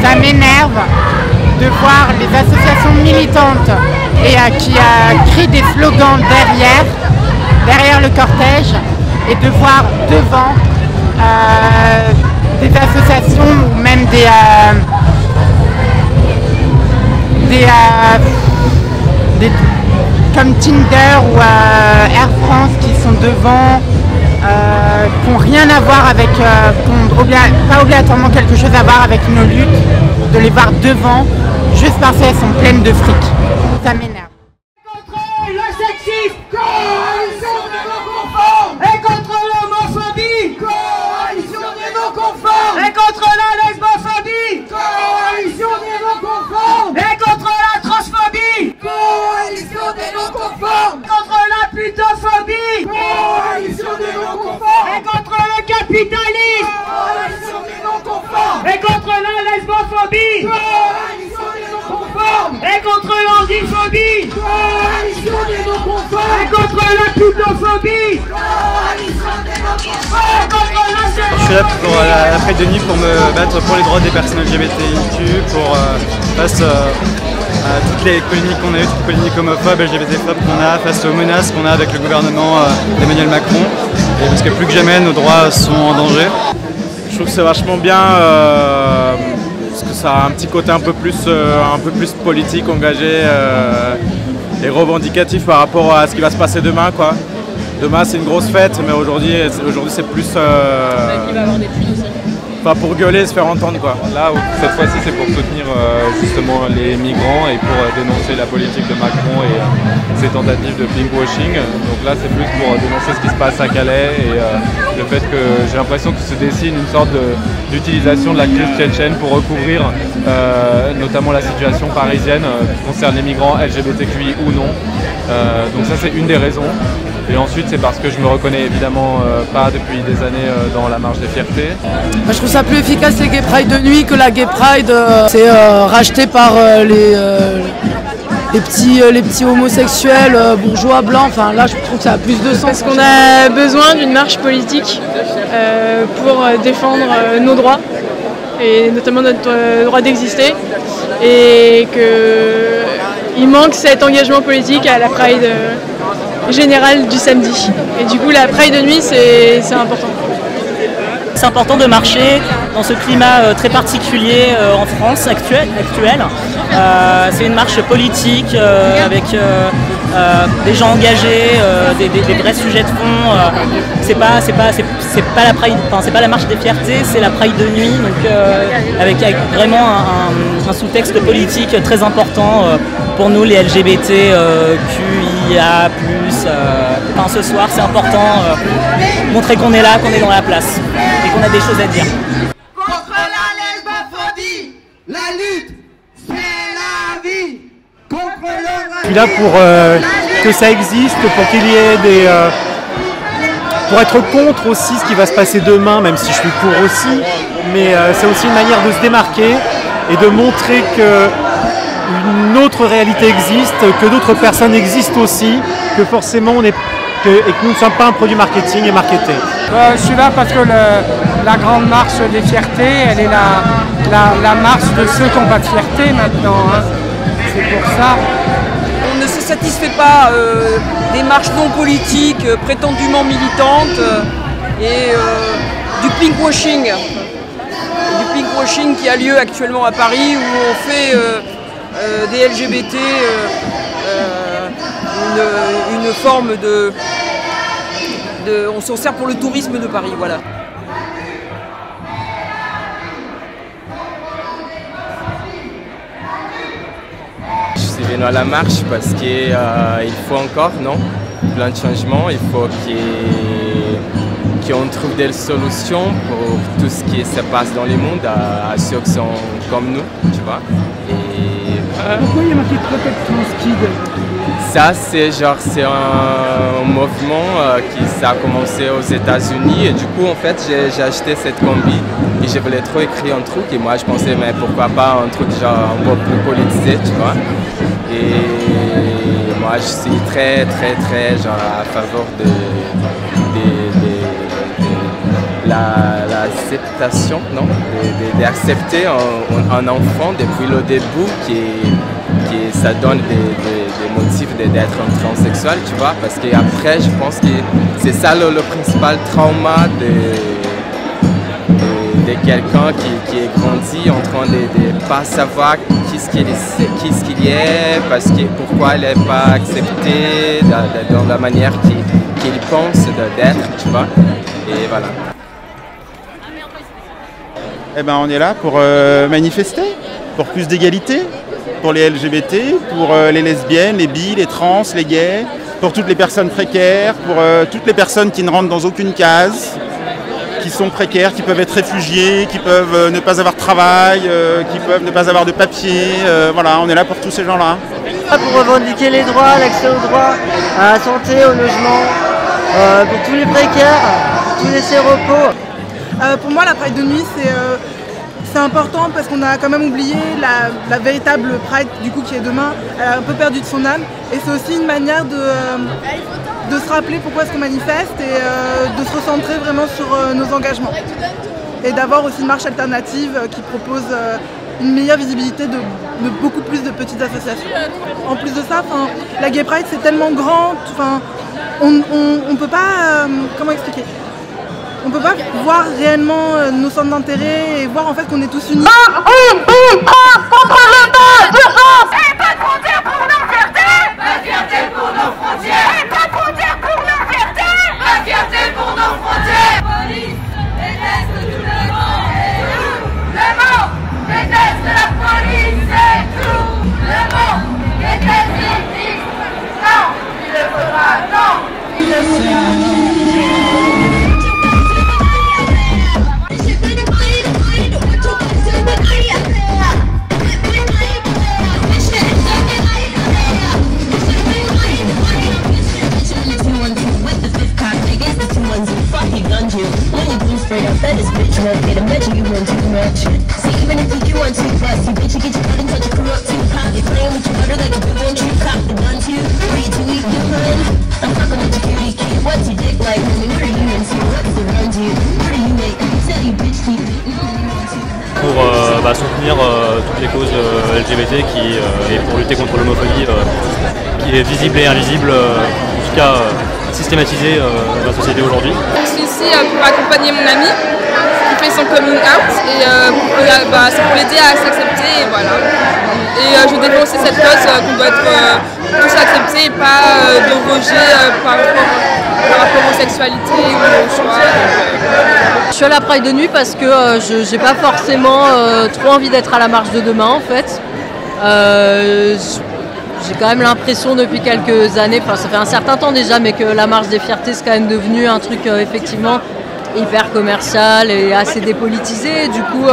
ça m'énerve de voir les associations militantes et qui crient des slogans derrière le cortège, et de voir devant des associations ou même comme Tinder ou Air France qui sont devant, qui n'ont rien à voir avec, pas obligatoirement quelque chose à voir avec nos luttes, de les voir devant juste parce qu'elles sont pleines de fric. Ça m'énerve. Contre le sexisme, coalition des non-conformes. Et contre l'homophobie, coalition des non-conformes. Et contre la lesbophobie, coalition des non-conformes. Et contre la transphobie, coalition des non-conformes. Contre la putophobie, coalition des non-conformes. Et contre le capitalisme, coalition des non-conformes. Et contre la lesbophobie, coalition des non-conformes. Et contre l'antiphobie, coalition des non-conformes. Et contre la putophobie, coalition des non-conformes. Et contre la... Je suis là pour la Pride de Nuit pour me battre pour les droits des personnes LGBTIQ, face à toutes les polémiques qu'on a eues, toutes les polémiques homophobes, LGBTphobes qu'on a, face aux menaces qu'on a avec le gouvernement d'Emmanuel Macron. Et parce que plus que jamais, nos droits sont en danger. Je trouve que c'est vachement bien parce que ça a un petit côté un peu plus politique, engagé et revendicatif par rapport à ce qui va se passer demain, quoi. Demain c'est une grosse fête, mais aujourd'hui c'est plus pour gueuler et se faire entendre, quoi. Là, cette fois-ci, c'est pour soutenir justement les migrants et pour dénoncer la politique de Macron et ses tentatives de pinkwashing. Donc là, c'est plus pour dénoncer ce qui se passe à Calais et le fait que j'ai l'impression que se dessine une sorte d'utilisation de la crise tchétchène pour recouvrir notamment la situation parisienne qui concerne les migrants LGBTQI ou non. Donc ça, c'est une des raisons. Et ensuite, c'est parce que je me reconnais évidemment pas depuis des années dans la marche des fiertés. Je trouve ça plus efficace les Gay Pride de nuit que la Gay Pride. C'est racheté par les petits homosexuels bourgeois blancs. Enfin là, je trouve que ça a plus de sens. Parce qu'on a besoin d'une marche politique pour défendre nos droits et notamment notre droit d'exister, et qu'il manque cet engagement politique à la Pride générale du samedi. Et du coup, la Pride de nuit, c'est important. C'est important de marcher dans ce climat très particulier en France actuelle. C'est une marche politique avec des gens engagés, des vrais sujets de fond. C'est pas la Pride, enfin, c'est pas la marche des fiertés, c'est la Pride de nuit, donc avec vraiment un sous-texte politique très important pour nous les LGBT, QIA+. Enfin, ce soir, c'est important montrer qu'on est là, qu'on est dans la place et qu'on a des choses à dire. Contre la lesbophobie, la lutte, c'est la vie. Contre le... Je suis là pour que ça existe, pour qu'il y ait des... pour être contre aussi ce qui va se passer demain, même si je suis pour aussi. Mais c'est aussi une manière de se démarquer et de montrer qu'une autre réalité existe, que d'autres personnes existent aussi, que forcément et que nous ne sommes pas un produit marketing et marketé. Je suis là parce que la grande marche des fiertés, elle est la marche de ceux qui n'ont pas de fierté maintenant. Hein. C'est pour ça. On ne se satisfait pas des marches non politiques, prétendument militantes, et du pinkwashing. Du pinkwashing qui a lieu actuellement à Paris, où on fait des LGBT une forme de... On s'en sert pour le tourisme de Paris, voilà. Je suis venu à la marche parce qu'il faut encore, plein de changements. Il faut qu'on trouve des solutions pour tout ce qui se passe dans le monde à ceux qui sont comme nous, tu vois. Pourquoi il y a marqué Protect Trans Kid? Ça, c'est un mouvement qui a commencé aux États-Unis, et du coup, en fait, j'ai acheté cette combi et je voulais trop écrire un truc, et moi je pensais, mais pourquoi pas un truc genre un peu plus politisé, tu vois. Et moi, je suis très genre à faveur de l'acceptation, non, d'accepter un enfant depuis le début ça donne des motifs d'être un transsexuel, tu vois, parce qu'après je pense que c'est ça le principal trauma de quelqu'un qui est grandi en train de ne pas savoir qu'est-ce qu'il est, pourquoi il n'est pas accepté dans la manière qu'il pense d'être, tu vois, et voilà. Eh ben, on est là pour manifester, pour plus d'égalité, pour les LGBT, pour les lesbiennes, les bi, les trans, les gays, pour toutes les personnes précaires, pour toutes les personnes qui ne rentrent dans aucune case, qui sont précaires, qui peuvent être réfugiés, qui peuvent ne pas avoir de travail, qui peuvent ne pas avoir de papier. Voilà, on est là pour tous ces gens-là. Pour revendiquer les droits, l'accès aux droits, à la santé, au logement, pour tous les précaires, tous les sans-repos. Pour moi, la Pride de nuit, c'est important parce qu'on a quand même oublié la véritable Pride du coup qui est demain. Elle a un peu perdu de son âme et c'est aussi une manière de se rappeler pourquoi est-ce qu'on manifeste et de se recentrer vraiment sur nos engagements. Et d'avoir aussi une marche alternative qui propose une meilleure visibilité de beaucoup plus de petites associations. En plus de ça, la Gay Pride c'est tellement grand, on peut pas, comment expliquer ? On peut pas voir réellement nos centres d'intérêt et voir en fait qu'on est tous unis. Contre l'État d'urgence. Et pas de frontières pour nos fiertés. La fierté pour nos frontières. Et pas de frontières pour nos fiertés. La fierté pour nos frontières. La police déteste tout le monde. Le monde déteste la police, c'est tout. Le monde déteste l'ici. Non, il le faudra, non, il le faudra. That is bitch won't get a mention, you won't do much. See, even if you do want to bust, you bitch, you get your butt in touch, you corrupt too. Pop, you're playing with your butter like a big one, you cop the gun too. Where you to eat your fun? I'm fucking with your cutie kid. What's your dick like, homie? What are you into? What does it run to? What do you make? Tell you bitch, keep it. Pour soutenir toutes les causes LGBT et pour lutter contre l'homophobie qui est visible et invisible, en tout cas systématisée dans la société aujourd'hui. Je suis ici pour accompagner mon ami qui fait son coming out et c'est pour l'aider à s'accepter et voilà. Et je défends aussi cette cause qu'on doit être tous acceptés et pas de rejet par rapport aux sexualités ou aux choix. Je suis à la Pride de nuit parce que je n'ai pas forcément trop envie d'être à la marche de demain en fait. J'ai quand même l'impression depuis quelques années, enfin ça fait un certain temps déjà, mais que la marche des fiertés c'est quand même devenu un truc effectivement hyper commercial et assez dépolitisé. Du coup,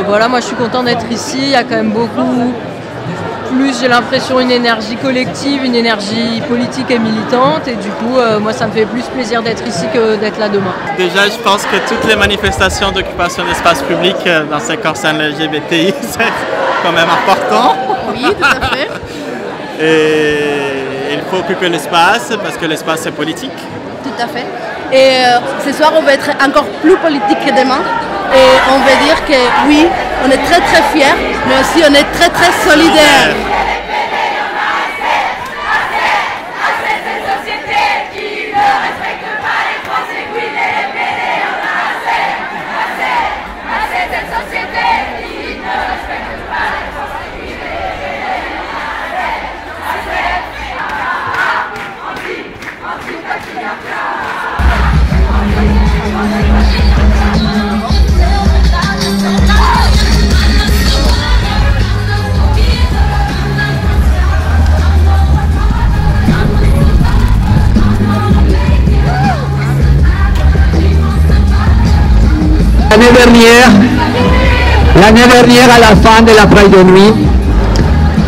voilà, moi je suis contente d'être ici. Il y a quand même beaucoup plus, j'ai l'impression, une énergie collective, une énergie politique et militante. Et du coup, moi ça me fait plus plaisir d'être ici que d'être là demain. Déjà, je pense que toutes les manifestations d'occupation d'espace public dans ce qui concerne le LGBTI, c'est quand même important. Oui, tout à fait. Et il faut occuper l'espace parce que l'espace c'est politique. Tout à fait. Et ce soir on va être encore plus politique que demain. Et on veut dire que oui, on est très très fiers, mais aussi on est très très solidaires. L'année dernière, à la fin de la Pride de nuit,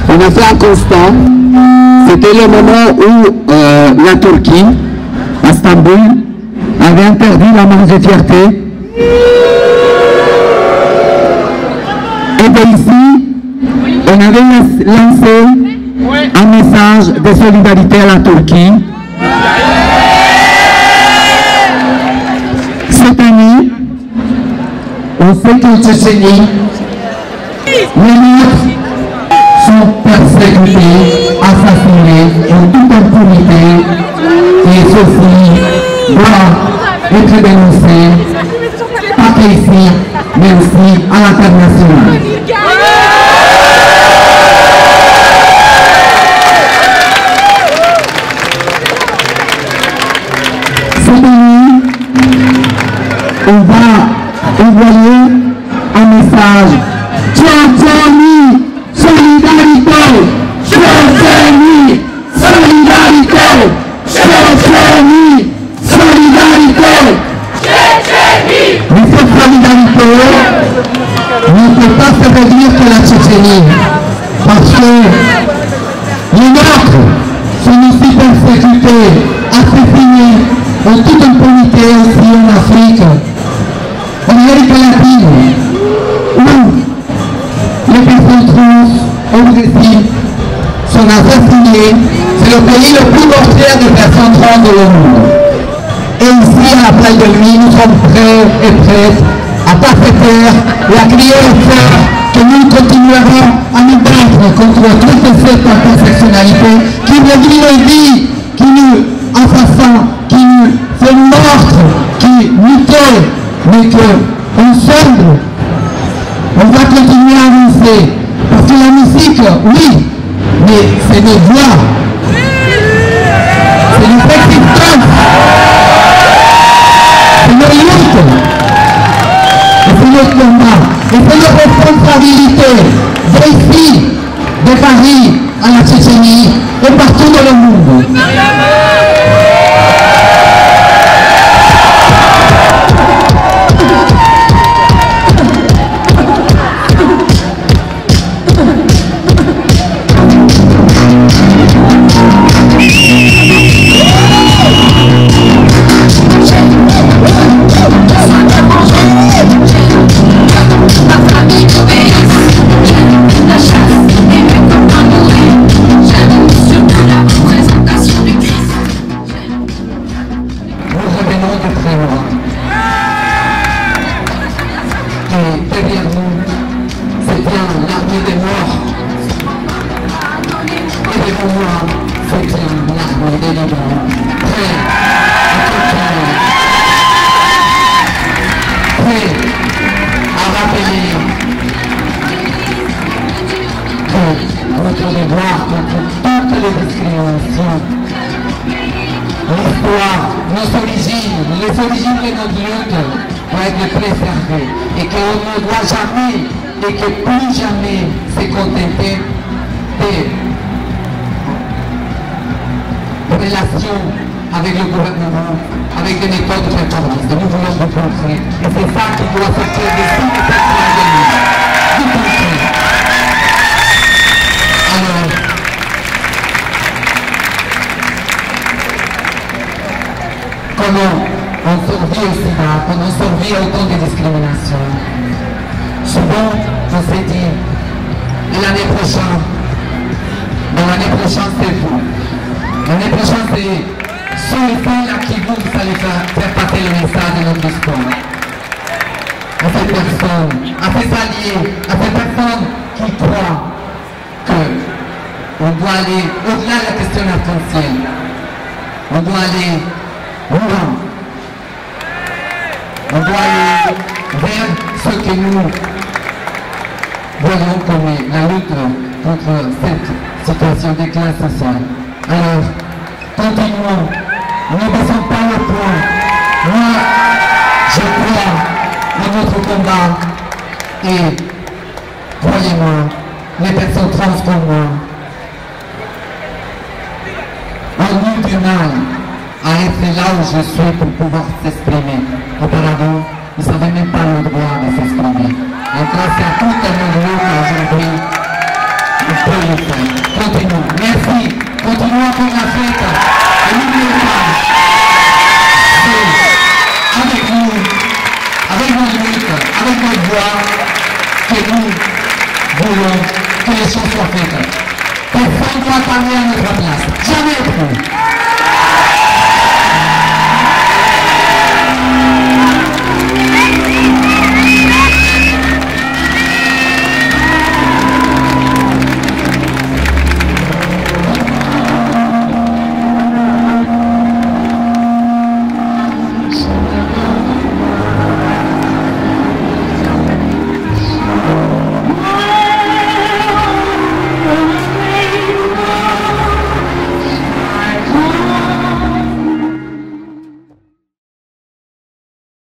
on a fait un constat. C'était le moment où la Turquie, à Istanbul, avait interdit la marche de fierté. Et bien ici, on avait lancé un message de solidarité à la Turquie. Cette année, On sait qu'en Tchétchénie, les nôtres sont persécutés, assassinés en toute impunité, et ceci doit être dénoncé, pas qu'ici, mais aussi à l'international. Cette nuit, on va envoyer un message. Tchétchénie, solidarité! Tchétchénie, solidarité! Tchétchénie, solidarité! Mais cette solidarité ne peut pas se réduire que la Tchétchénie. Parce que les nôtres sont aussi persécutés, assassinés en toute impunité aussi en Afrique, en Amérique latine, où les personnes trans au Brésil sont assassinées. C'est le pays le plus mortel de personnes trans de le monde. Et ici, à la Plage de Nuit, nous sommes prêts et prêtes à passer terre et à crier au fort que nous continuerons à nous battre contre toute cette intersectionnalité qui nous dit nos vies, qui nous assassine, qui nous fait mordre, qui nous tue, mais qu'ensemble, on va continuer à avancer. Parce que la musique, oui, mais c'est nos voix, c'est notre existence, c'est nos luttes, et c'est notre combat, et c'est notre responsabilité d'ici, de Paris à la Tchétchénie et partout dans le monde. Avec le gouvernement, avec des méthodes réformistes. Nous voulons vous montrer. Et c'est ça qui doit sortir de cette pandémie. Vous comprenez. Alors, comment on survit au sida, comment on survit à autant de discriminations. Souvent, on s'est dit, l'année prochaine, c'est vous. L'année prochaine, c'est sur le point là qui vous allez faire passer le message de notre discours. À ces personnes, à ces alliés, à ces personnes qui croient qu'on doit aller au-delà de la question arc-en-ciel. On doit aller loin. On doit aller vers ce que nous voyons comme la lutte contre cette situation de classe sociale. Alors, continuons, ne baissons pas le point. Moi, je crois en notre combat et croyez-moi, les personnes trans comme moi ont eu du mal à être là où je suis pour pouvoir s'exprimer. Auparavant, ils n'avaient même pas le droit de s'exprimer. Et grâce à tout un monde aujourd'hui, on peut le faire. Continuons. Merci. Continuons pour la fête. Et n'oubliez pas, c'est avec nous, avec nos luttes, avec nos voix, que nous voulons que les choses soient faites. Personne ne doit parler à notre place. Jamais plus.